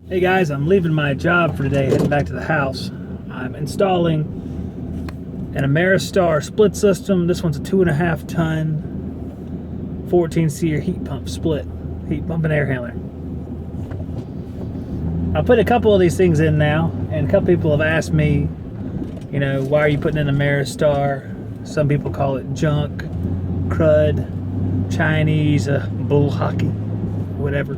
Hey guys, I'm leaving my job for today, heading back to the house. I'm installing an Ameristar split system. This one's a 2.5 ton 14-seater heat pump split, heat pump and air handler. I put a couple of these things in now, and a couple people have asked me, why are you putting in Ameristar? Some people call it junk, crud, Chinese, bull hockey, whatever.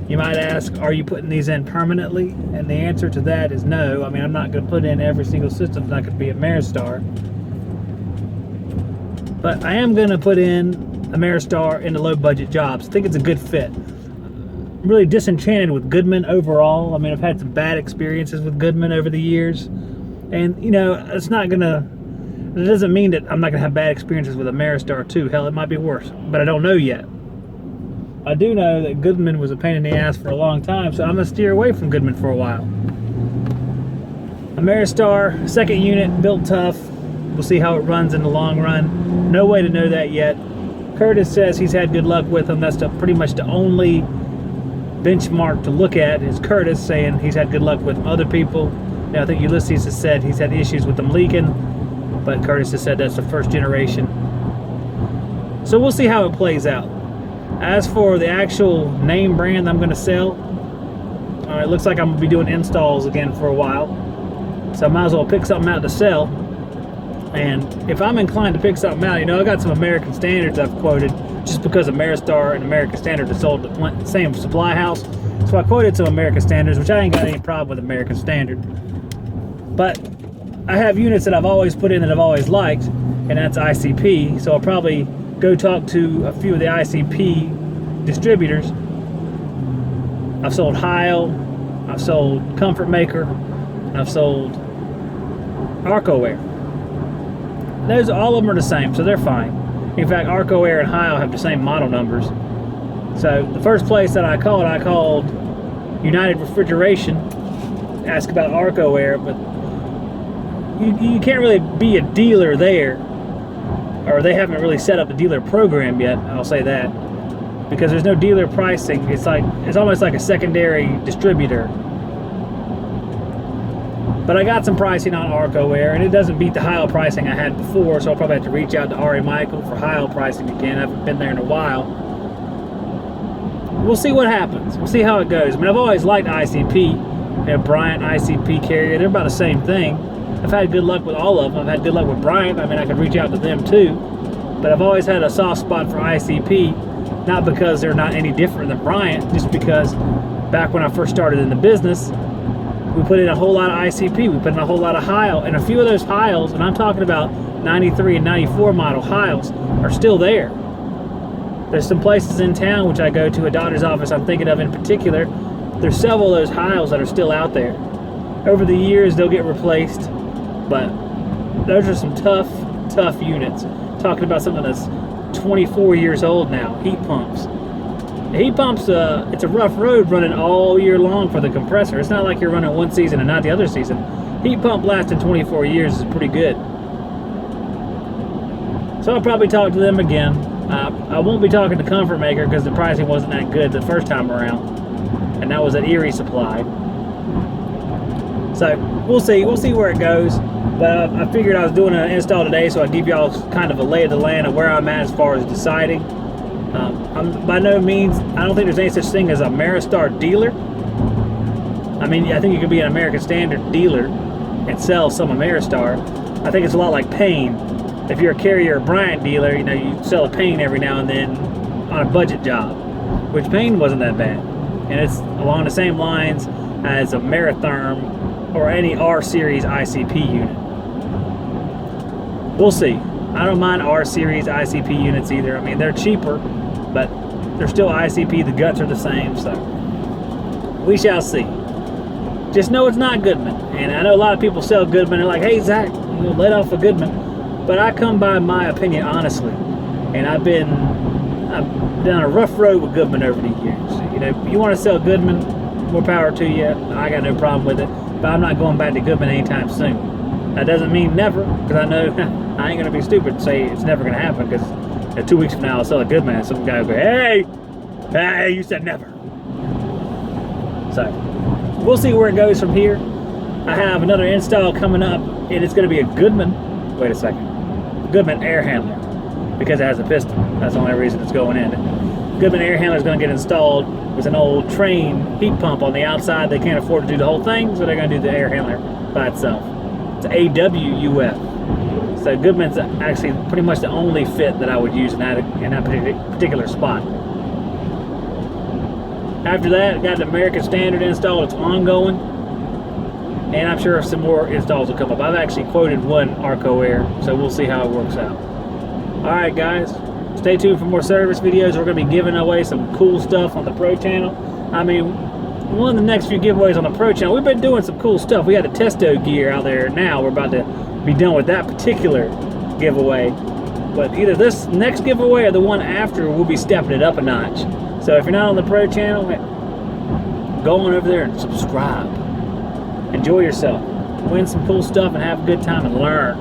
You might ask, are you putting these in permanently? And the answer to that is no. I mean, I'm not going to put in every single system. It's not going to be Ameristar. But I am going to put in Ameristar into low budget jobs. I think it's a good fit. I'm really disenchanted with Goodman overall. I mean, I've had some bad experiences with Goodman over the years. And, it's not going to... It doesn't mean that I'm not going to have bad experiences with Ameristar too. Hell, it might be worse. But I don't know yet. I do know that Goodman was a pain in the ass for a long time, so I'm going to steer away from Goodman for a while. Ameristar, second unit, built tough. We'll see how it runs in the long run. No way to know that yet. Curtis says he's had good luck with them. That's pretty much the only benchmark to look at is Curtis saying he's had good luck with other people. Now, I think Ulysses has said he's had issues with them leaking, but Curtis has said that's the first generation. So we'll see how it plays out. As for the actual name brand I'm going to sell, it looks like I'm going to be doing installs again for a while. So I might as well pick something out to sell. And if I'm inclined to pick something out, I got some American Standards I've quoted just because Ameristar and American Standard are sold at the same supply house. So I quoted some American Standards, which I ain't got any problem with American Standard. But I have units that I've always put in that I've always liked, and that's ICP. So I'll probably go talk to a few of the ICP distributors. I've sold Heil, I've sold Comfort Maker, I've sold ArcoAir. Those, all of them are the same, so they're fine. In fact, ArcoAir and Heil have the same model numbers. So the first place that I called United Refrigeration, ask about ArcoAir, but you can't really be a dealer there, or they haven't really set up a dealer program yet, I'll say that, because there's no dealer pricing. It's almost like a secondary distributor. But I got some pricing on ArcoAir, and it doesn't beat the Heil pricing I had before, so I'll probably have to reach out to Ari Michael for Heil pricing again. I haven't been there in a while. We'll see what happens. We'll see how it goes. I mean, I've always liked ICP. Bryant, ICP, Carrier, they're about the same thing. I've had good luck with all of them. I've had good luck with Bryant. I mean, I could reach out to them too. But I've always had a soft spot for ICP, not because they're not any different than Bryant, just because back when I first started in the business, we put in a whole lot of ICP. We put in a whole lot of Heil. And a few of those Heils, and I'm talking about 93 and 94 model Heils, are still there. There's some places in town which I go to, a doctor's office I'm thinking of in particular. There's several of those Heils that are still out there. Over the years, they'll get replaced. But those are some tough units. Talking about something that's 24 years old now, heat pumps. The heat pumps, it's a rough road running all year long for the compressor. It's not like you're running one season and not the other season. Heat pump lasting 24 years is pretty good. So I'll probably talk to them again. I won't be talking to Comfort Maker because the pricing wasn't that good the first time around. And that was at Erie Supply. So we'll see where it goes. But I figured I was doing an install today, so I'd give y'all kind of a lay of the land of where I'm at as far as deciding. I'm by no means, I don't think there's any such thing as a Ameristar dealer. I mean, I think you could be an American Standard dealer and sell some Ameristar. I think it's a lot like Payne. If you're a Carrier or Bryant dealer, you sell a Payne every now and then on a budget job, which Payne wasn't that bad. And it's along the same lines as a Meritherm or any R-Series ICP unit. We'll see. I don't mind R-Series ICP units either. I mean, they're cheaper, but they're still ICP. The guts are the same, so we shall see. Just know it's not Goodman. And I know a lot of people sell Goodman. They're like, hey, Zach, let off a Goodman. But I come by my opinion honestly. And I've done a rough road with Goodman over the years. You want to sell Goodman, more power to you. I got no problem with it. But I'm not going back to Goodman anytime soon. That doesn't mean never, because I know I ain't going to be stupid and say it's never going to happen, because 2 weeks from now I'll sell a Goodman and some guy will go, hey, you said never. So we'll see where it goes from here. I have another install coming up, and it's going to be a Goodman. Wait a second. Goodman air handler, because it has a piston. That's the only reason it's going in. Goodman air handler is going to get installed with an old train heat pump on the outside. They can't afford to do the whole thing, so they're going to do the air handler by itself. It's AWUF. So Goodman's actually pretty much the only fit that I would use in that particular spot. After that, I got the American Standard installed. It's ongoing, and I'm sure some more installs will come up. I've actually quoted one Arco Air, so we'll see how it works out. All right, guys, stay tuned for more service videos. We're going to be giving away some cool stuff on the Pro channel. I mean, one of the next few giveaways on the Pro channel, we've been doing some cool stuff. We got the Testo gear out there now. We're about to be done with that particular giveaway. But either this next giveaway or the one after, we'll be stepping it up a notch. So if you're not on the Pro channel, go on over there and subscribe. Enjoy yourself. Win some cool stuff and have a good time and learn.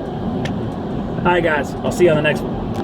All right, guys. I'll see you on the next one.